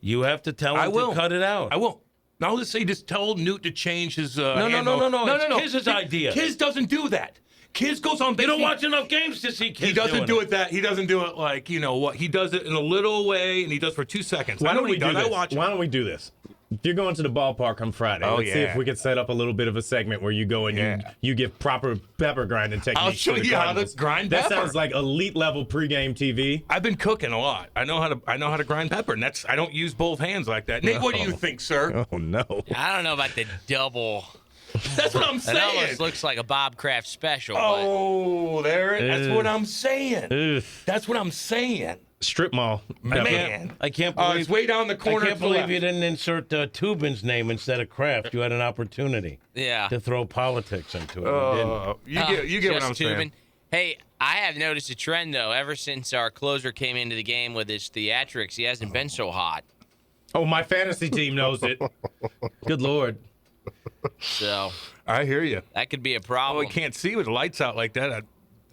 you have to tell him to cut it out. I will. Now let's say just tell Newt to change his. No. It's Kiz's idea. Kiz doesn't do that. Kiz goes on base. You don't watch enough games to see Kiz. He doesn't doing do it. He doesn't do it like what. He does it in a little way, and he does for 2 seconds. Why I know don't what we he do does. this? I watch it. Why don't we do this? If you're going to the ballpark on Friday, let's see if we can set up a little bit of a segment where you go and you give proper pepper grinding techniques. I'll show to the you how to Cardinals. grind That pepper. sounds like elite level pregame TV. I've been cooking a lot. I know how to grind pepper, and I don't use both hands like that. Nate, what do you think, sir? Oh no. I don't know about the double. That's what I'm saying. It almost looks like a Bob Kraft special. Oh, there it. That's what I'm saying. That's what I'm saying. Strip mall. Man. I can't Oh, believe he's way down the corner. I can't to the believe left. you didn't insert Tubin's name instead of Kraft. You had an opportunity. Yeah. To throw politics into it. You didn't. You get what Just I'm saying. Tubin. Hey, I have noticed a trend though. Ever since our closer came into the game with his theatrics, he hasn't been so hot. Oh, my fantasy team knows it. Good Lord. So I hear you. that could be a Oh, problem. we can't see with the lights out like that.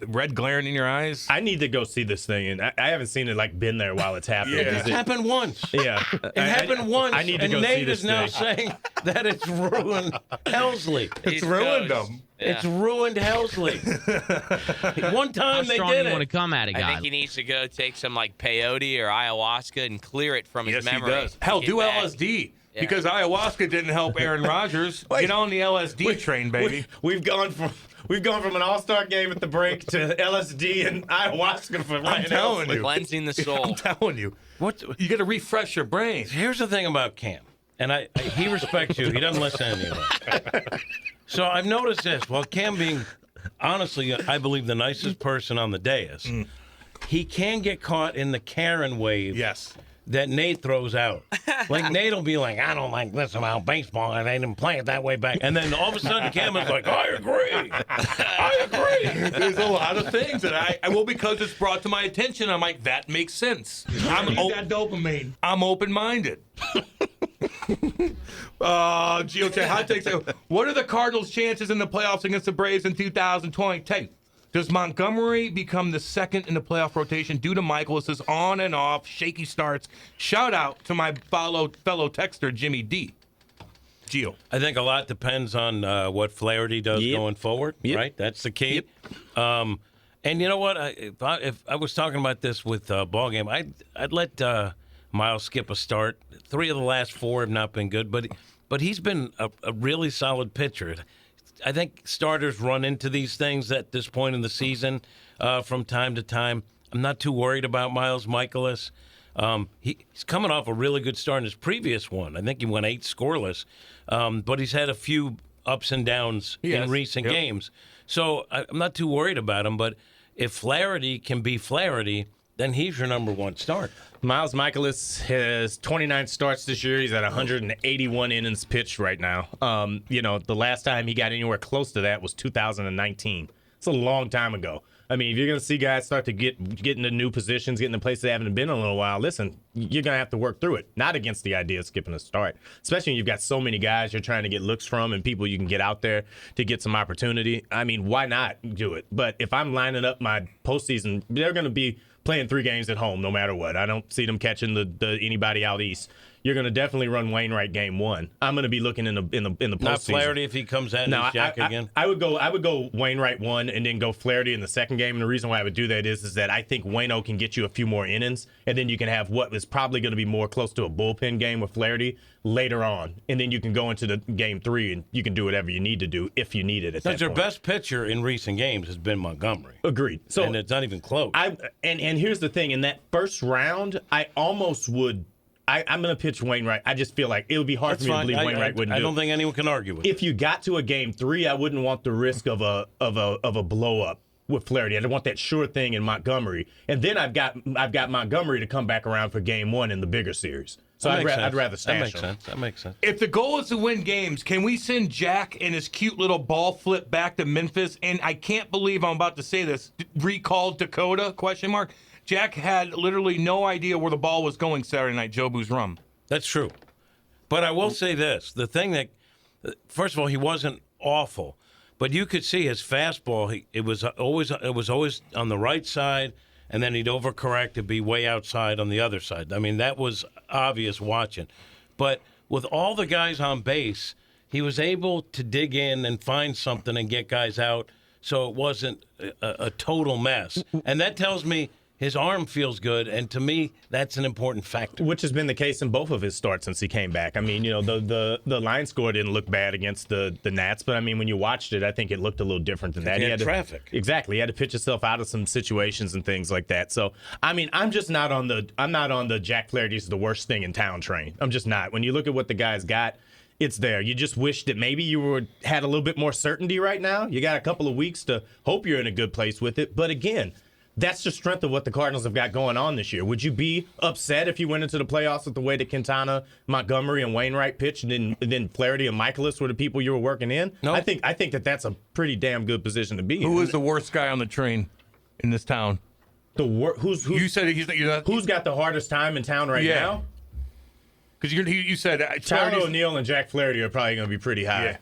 Red glaring in your eyes. I need to go see this thing, and I haven't seen it been there while it's happening. Yeah. Is It happened once. Yeah. It happened once. I need to and go Nate see this is now thing. saying that it's ruined Helsley. It's ruined them. It's ruined Helsley. One time they did it. come at it, I think he needs to go take some like peyote or ayahuasca and clear it from his Yes, he memory. does. Hell, Get do back. LSD. Yeah. Because ayahuasca didn't help Aaron Rodgers. Get on the LSD train, baby. We've gone from an all-star game at the break to LSD and ayahuasca for I'm telling you. Cleansing the soul. I'm telling you. You got to refresh your brain. Here's the thing about Cam, and he respects you. He doesn't listen anyway. So I've noticed this. Well, Cam being, honestly, I believe the nicest person on the dais, he can get caught in the Karen wave. Yes. That Nate throws out. Like, Nate will be like, I don't like this about baseball, and they didn't play it that way back. And then all of a sudden, Cam is like, I agree. I agree. There's a lot of things that because it's brought to my attention, I'm like, that makes sense. That dopamine. I'm open-minded. Gio, hot takes. What are the Cardinals' chances in the playoffs against the Braves in 2020? Does Montgomery become the second in the playoff rotation due to Michaelis's on and off shaky starts? Shout out to my fellow texter, Jimmy D. Gio. I think a lot depends on what Flaherty does going forward, right? That's the key. And you know what? If I was talking about this with ball game, I'd let Miles skip a start. 3 of the last 4 have not been good, but he's been a really solid pitcher. I think starters run into these things at this point in the season from time to time. I'm not too worried about Miles Michaelis. He's coming off a really good start in his previous one. I think he went 8 scoreless, but he's had a few ups and downs in recent games. So I'm not too worried about him, but if Flaherty can be Flaherty, then he's your number 1 start. Miles Mikolas has 29 starts this year. He's at 181 innings pitched right now. The last time he got anywhere close to that was 2019. It's a long time ago. I mean, if you're going to see guys start to get into new positions, get into places they haven't been in a little while, listen, you're going to have to work through it. Not against the idea of skipping a start, especially when you've got so many guys you're trying to get looks from and people you can get out there to get some opportunity. I mean, why not do it? But if I'm lining up my postseason, they're going to be playing 3 games at home no matter what. I don't see them catching the anybody out east. You're going to definitely run Wainwright game 1. I'm going to be looking in the postseason. Not Flaherty if he comes out and he's Jack again. I would go Wainwright 1 and then go Flaherty in the second game. And the reason why I would do that is that I think Waino can get you a few more innings, and then you can have what is probably going to be more close to a bullpen game with Flaherty later on, and then you can go into the game 3 and you can do whatever you need to do if you need it at that point. Your best pitcher in recent games has been Montgomery. Agreed. So and it's not even close. And here's the thing: in that first round, I almost would. I'm going to pitch Wainwright. I just feel like it would be hard for me to believe Wainwright wouldn't do it. I don't think anyone can argue with it. If you got to a game 3, I wouldn't want the risk of a blow up with Flaherty. I want that sure thing in Montgomery, and then I've got Montgomery to come back around for game 1 in the bigger series. So I'd rather stash him. That makes sense. If the goal is to win games, can we send Jack and his cute little ball flip back to Memphis? And I can't believe I'm about to say this. Recalled Dakota? ? Jack had literally no idea where the ball was going Saturday night, Jobu's rum. That's true. But I will say this. The thing that, first of all, he wasn't awful. But you could see his fastball, it was always on the right side, and then he'd overcorrect to be way outside on the other side. I mean, that was obvious watching. But with all the guys on base, he was able to dig in and find something and get guys out so it wasn't a total mess. And that tells me his arm feels good, and to me, that's an important factor. Which has been the case in both of his starts since he came back. I mean, the line score didn't look bad against the Nats, but I mean, when you watched it, I think it looked a little different than that. He had traffic. Exactly. He had to pitch himself out of some situations and things like that. So, I mean, I'm not on the Jack Flaherty's the worst thing in town train. I'm just not. When you look at what the guy's got, it's there. You just wish that maybe you had a little bit more certainty right now. You got a couple of weeks to hope you're in a good place with it. But again, that's the strength of what the Cardinals have got going on this year. Would you be upset if you went into the playoffs with the way that Quintana, Montgomery, and Wainwright pitched, and then Flaherty and Mikolas were the people you were working in? No. I think that's a pretty damn good position to be in. Who is the worst guy on the train in this town? You said who's got the hardest time in town right now? Because you said Tyler O'Neill and Jack Flaherty are probably going to be pretty high. Yeah.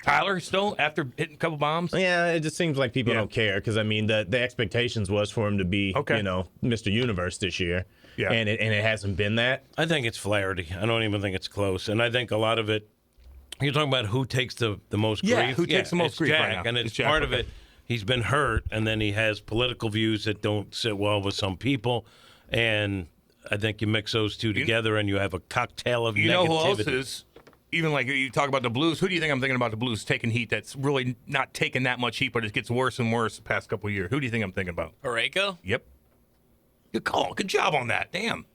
Tyler still after hitting a couple bombs? Yeah, it just seems like people don't care because I mean the expectations was for him to be Mr. Universe this year, and it hasn't been that. I think it's Flaherty. I don't even think it's close, and I think a lot of it. You're talking about who takes the most grief. Who takes the most grief Jack, right now? and it's part of it. He's been hurt, and then he has political views that don't sit well with some people, and I think you mix those two together, and you have a cocktail of negativity. You know who else is? Even like you talk about the Blues, who do you think I'm thinking about the Blues taking heat that's really not taking that much heat, but it gets worse and worse the past couple of years? Who do you think I'm thinking about? Parayko? Yep. Good call. Good job on that. Damn.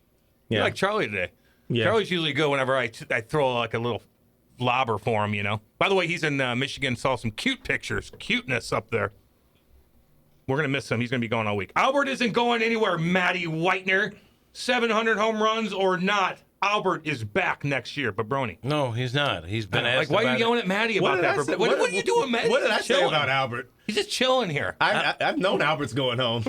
Yeah. You're like Charlie today. Yeah. Charlie's usually good whenever I throw like a little lobber for him, you know. By the way, he's in Michigan. Saw some cute pictures. Cuteness up there. We're going to miss him. He's going to be gone all week. Albert isn't going anywhere, Matty Whitener. 700 home runs or not. Albert is back next year, but Brony. No, he's not. He's been asked why about are you yelling at Maddie about that? What are you doing, Maddie? What did I say about Albert? He's just chilling here. I've known Albert's going home.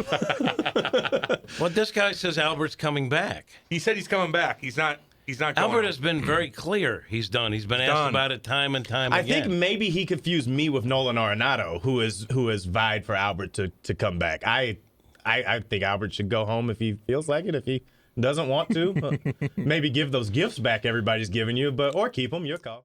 Well, this guy says Albert's coming back. He said he's coming back. He's not going Albert has been very clear. He's done. He's been asked about it time and time again. I think maybe he confused me with Nolan Arenado, who has vied for Albert to come back. I think Albert should go home if he feels like it. If he doesn't want to, maybe give those gifts back everybody's giving you, or keep them. Your call.